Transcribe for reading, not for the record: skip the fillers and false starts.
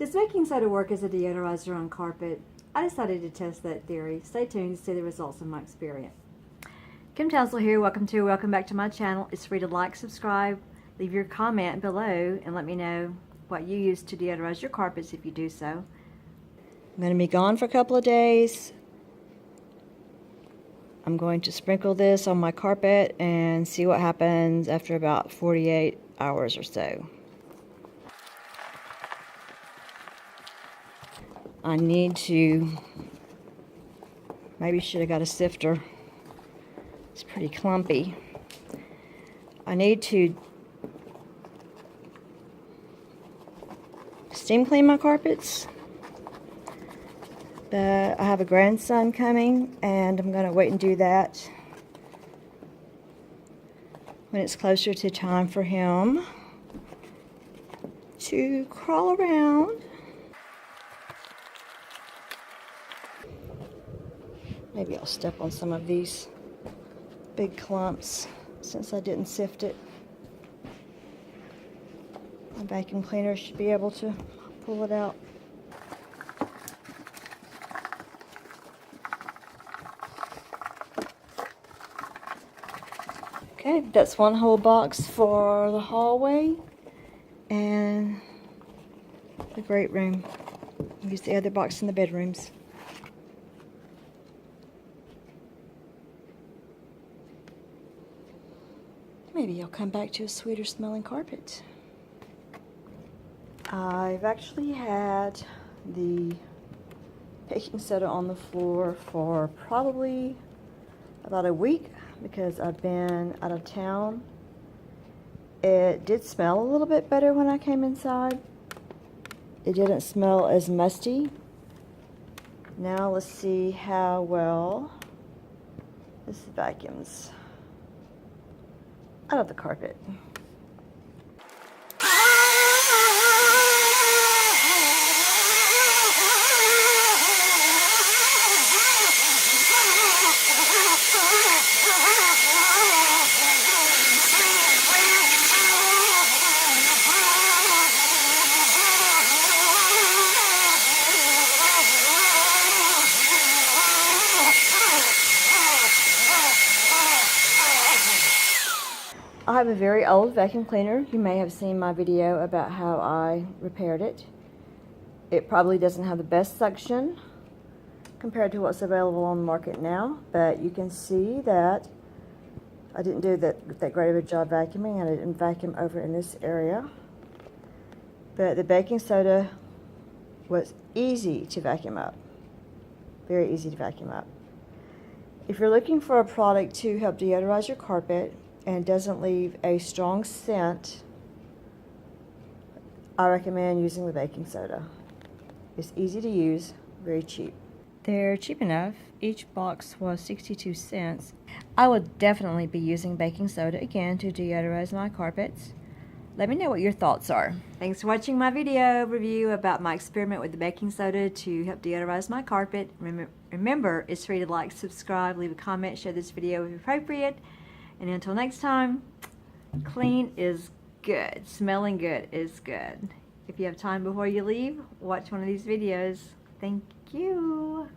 Does baking soda work as a deodorizer on carpet? I decided to test that theory. Stay tuned to see the results of my experience. Kim Townsel here. Welcome back to my channel. It's free to like, subscribe, leave your comment below, and let me know what you use to deodorize your carpets if you do so. I'm going to be gone for a couple of days. I'm going to sprinkle this on my carpet and see what happens after about 48 hours or so. I need to, maybe should have got a sifter. It's pretty clumpy. I need to steam clean my carpets. But I have a grandson coming and I'm going to wait and do that when it's closer to time for him to crawl around. Maybe I'll step on some of these big clumps since I didn't sift it. My vacuum cleaner should be able to pull it out. Okay, that's one whole box for the hallway and the great room. Use the other box in the bedrooms. Maybe I'll come back to a sweeter smelling carpet. I've actually had the baking soda on the floor for probably about a week because I've been out of town. It did smell a little bit better when I came inside. It didn't smell as musty. Now let's see how well this vacuums out of the carpet. I have a very old vacuum cleaner. You may have seen my video about how I repaired it. It probably doesn't have the best suction compared to what's available on the market now, but you can see that I didn't do that great of a job vacuuming, and I didn't vacuum over in this area. But the baking soda was easy to vacuum up. Very easy to vacuum up. If you're looking for a product to help deodorize your carpet and doesn't leave a strong scent, I recommend using the baking soda. It's easy to use, very cheap. They're cheap enough. Each box was 62 cents. I would definitely be using baking soda again to deodorize my carpets. Let me know what your thoughts are. Thanks for watching my video review about my experiment with the baking soda to help deodorize my carpet. Remember, it's free to like, subscribe, leave a comment, share this video if appropriate. And until next time, clean is good. Smelling good is good. If you have time before you leave, watch one of these videos. Thank you.